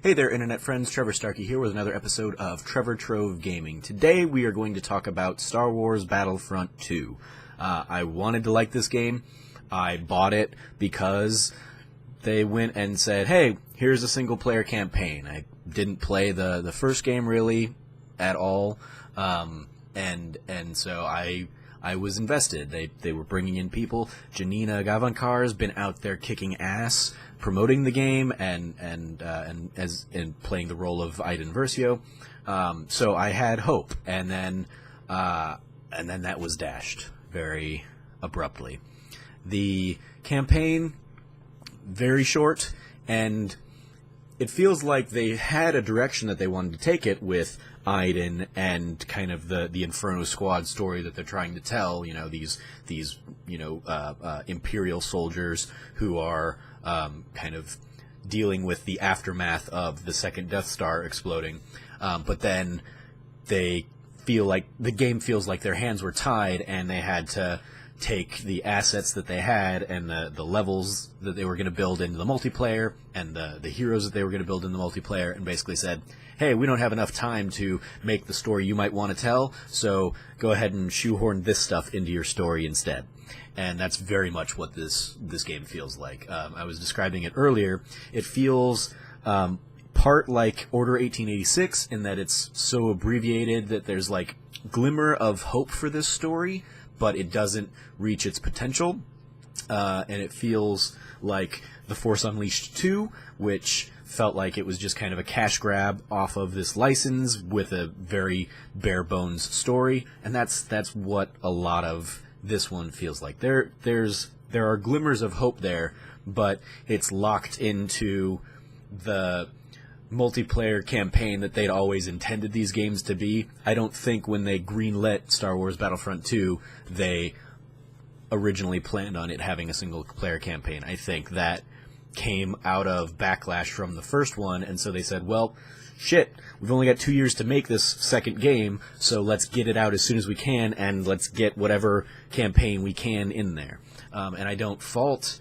Hey there, internet friends. Trevor Starkey here with another episode of Trevor Trove Gaming. Today we are going to talk about Star Wars Battlefront 2. I wanted to like this game. I bought it because they went and said, hey, here's a single-player campaign. I didn't play the first game really at all, and so I was invested. They were bringing in people. Janina Gavankar has been out there kicking ass, promoting the game and playing the role of Iden Versio. So I had hope, and then that was dashed very abruptly. The campaign, very short, and it feels like they had a direction that they wanted to take it with Iden and kind of the Inferno Squad story that they're trying to tell. You know, these Imperial soldiers who are kind of dealing with the aftermath of the second Death Star exploding, but then they feel like the game feels like their hands were tied and they had to take the assets that they had and the levels that they were going to build into the multiplayer and the heroes that they were going to build in the multiplayer, and basically said, hey, we don't have enough time to make the story you might want to tell, so go ahead and shoehorn this stuff into your story instead. And that's very much what this game feels like. I was describing it earlier. It feels part like Order 1886 in that it's so abbreviated that there's like glimmer of hope for this story, but it doesn't reach its potential. And it feels like The Force Unleashed 2, which felt like it was just kind of a cash grab off of this license with a very bare bones story, and that's what a lot of this one feels like. There are glimmers of hope there, but it's locked into the multiplayer campaign that they'd always intended these games to be. I don't think when they greenlit Star Wars Battlefront 2, they originally planned on it having a single-player campaign. I think that came out of backlash from the first one, and so they said, well, shit, we've only got 2 years to make this second game, so let's get it out as soon as we can, and let's get whatever campaign we can in there. And I don't fault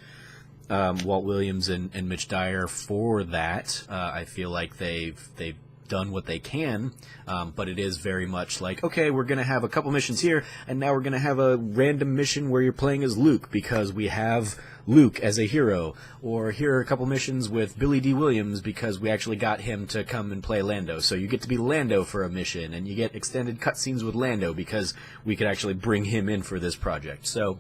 Walt Williams and Mitch Dyer for that. I feel like they've done what they can, but it is very much like, okay, we're going to have a couple missions here, and now we're going to have a random mission where you're playing as Luke because we have Luke as a hero, or here are a couple missions with Billy D. Williams because we actually got him to come and play Lando, so you get to be Lando for a mission, and you get extended cutscenes with Lando because we could actually bring him in for this project. So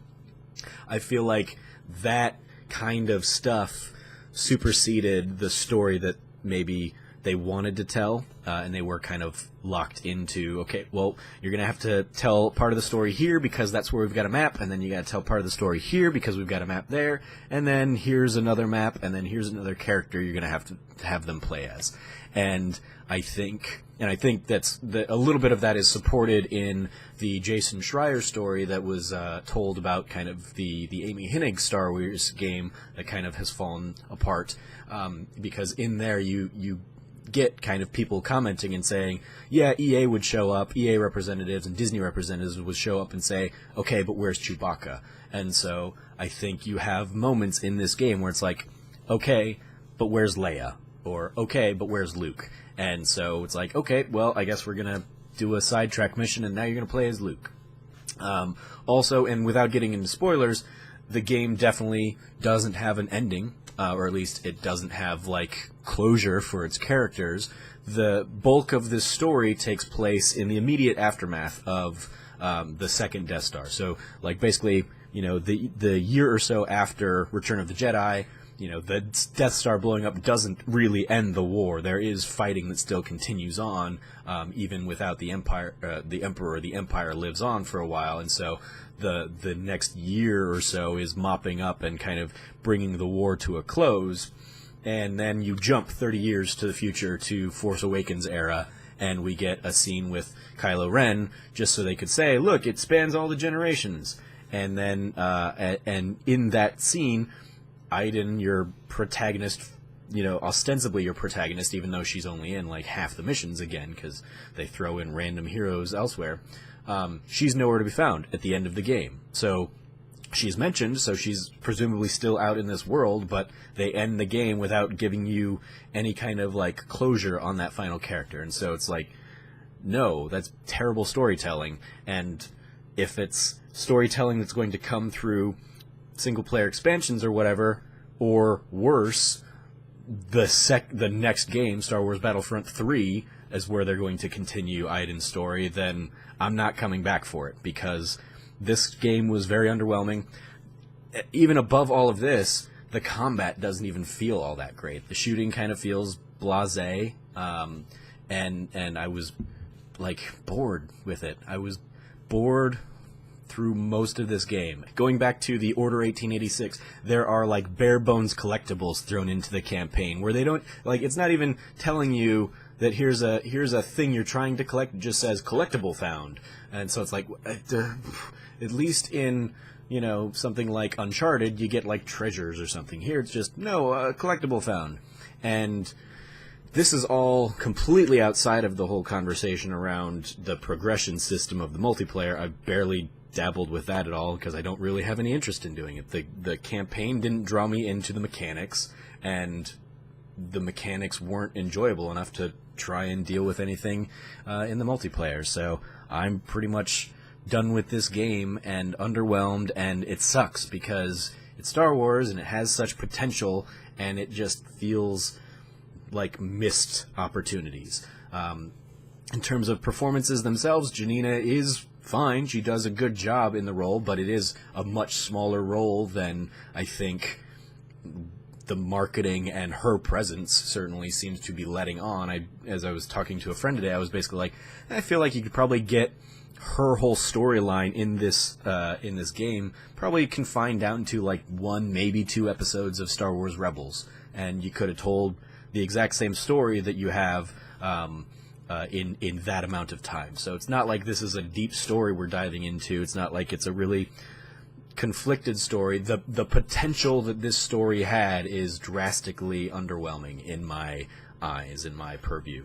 I feel like that kind of stuff superseded the story that maybe they wanted to tell, and they were kind of locked into, okay, well, you're going to have to tell part of the story here because that's where we've got a map, and then you got to tell part of the story here because we've got a map there, and then here's another map, and then here's another character you're going to have them play as. And I think that's a little bit of that is supported in the Jason Schreier story that was told about kind of the Amy Hennig Star Wars game that kind of has fallen apart, because in there you get kind of people commenting and saying, yeah, EA would show up, EA representatives and Disney representatives would show up and say, okay, but where's Chewbacca? And so I think you have moments in this game where it's like, okay, but where's Leia? Or, okay, but where's Luke? And so it's like, okay, well, I guess we're going to do a sidetrack mission, and now you're going to play as Luke. Also, and without getting into spoilers, the game definitely doesn't have an ending, or at least it doesn't have, like, closure for its characters. The bulk of this story takes place in the immediate aftermath of the second Death Star. So, like, basically, you know, the year or so after Return of the Jedi, you know, the Death Star blowing up doesn't really end the war. There is fighting that still continues on, even without the Empire. The Emperor, the Empire lives on for a while, and so the next year or so is mopping up and kind of bringing the war to a close. And then you jump 30 years to the future to Force Awakens era, and we get a scene with Kylo Ren, just so they could say, look, it spans all the generations. And then, and in that scene, Iden, your protagonist, you know, ostensibly your protagonist, even though she's only in like half the missions again, because they throw in random heroes elsewhere, she's nowhere to be found at the end of the game. So she's mentioned, so she's presumably still out in this world, but they end the game without giving you any kind of, like, closure on that final character. And so it's like, no, that's terrible storytelling. And if it's storytelling that's going to come through single-player expansions or whatever, or worse, the next game, Star Wars Battlefront 3, is where they're going to continue Aiden's story, then I'm not coming back for it, because this game was very underwhelming. Even above all of this, the combat doesn't even feel all that great. The shooting kind of feels blasé, and I was, like, bored with it. I was bored through most of this game. Going back to the Order 1886, there are, like, bare-bones collectibles thrown into the campaign, where they don't, like, it's not even telling you that here's a thing you're trying to collect. It just says collectible found. And so it's like, at least in, you know, something like Uncharted, you get, like, treasures or something. Here it's just, no, collectible found. And this is all completely outside of the whole conversation around the progression system of the multiplayer. I barely dabbled with that at all, because I don't really have any interest in doing it. The campaign didn't draw me into the mechanics, and the mechanics weren't enjoyable enough to try and deal with anything in the multiplayer. So I'm pretty much done with this game and underwhelmed, and it sucks because it's Star Wars and it has such potential, and it just feels like missed opportunities. In terms of performances themselves, Janina is fine. She does a good job in the role, but it is a much smaller role than I think the marketing and her presence certainly seems to be letting on. As I was talking to a friend today, I was basically like, I feel like you could probably get her whole storyline in this game probably confined down to, like, 1, maybe 2 episodes of Star Wars Rebels, and you could have told the exact same story that you have in that amount of time. So it's not like this is a deep story we're diving into. It's not like it's a really conflicted story. The potential that this story had is drastically underwhelming in my eyes, in my purview.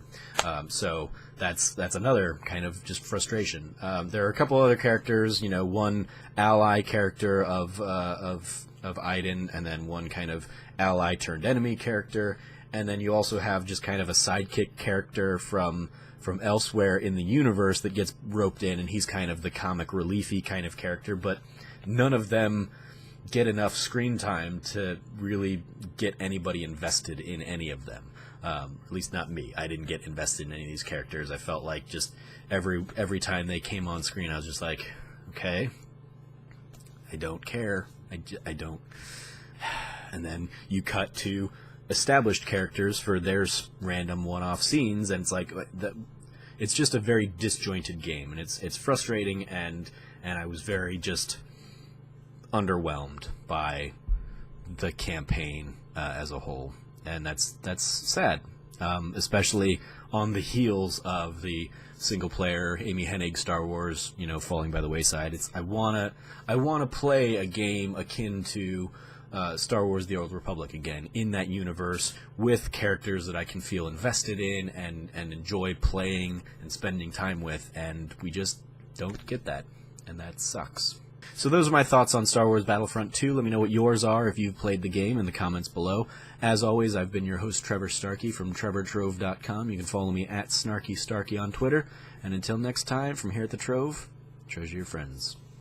So that's another kind of just frustration. There are a couple other characters, you know, one ally character of Aiden, and then one kind of ally turned enemy character, and then you also have just kind of a sidekick character from elsewhere in the universe that gets roped in, and he's kind of the comic reliefy kind of character, but none of them get enough screen time to really get anybody invested in any of them. At least not me. I didn't get invested in any of these characters. I felt like just every time they came on screen, I was just like, okay, I don't care. I don't. And then you cut to established characters for their random one-off scenes, and it's like it's just a very disjointed game, and it's frustrating, and I was very just underwhelmed by the campaign as a whole, and that's sad, especially on the heels of the single-player Amy Hennig Star Wars, you know, falling by the wayside. I wanna play a game akin to Star Wars: The Old Republic again, in that universe, with characters that I can feel invested in and enjoy playing and spending time with, and we just don't get that, and that sucks. So those are my thoughts on Star Wars Battlefront 2. Let me know what yours are if you've played the game in the comments below. As always, I've been your host, Trevor Starkey from TrevorTrove.com. You can follow me at SnarkyStarkey on Twitter. And until next time, from here at the Trove, treasure your friends.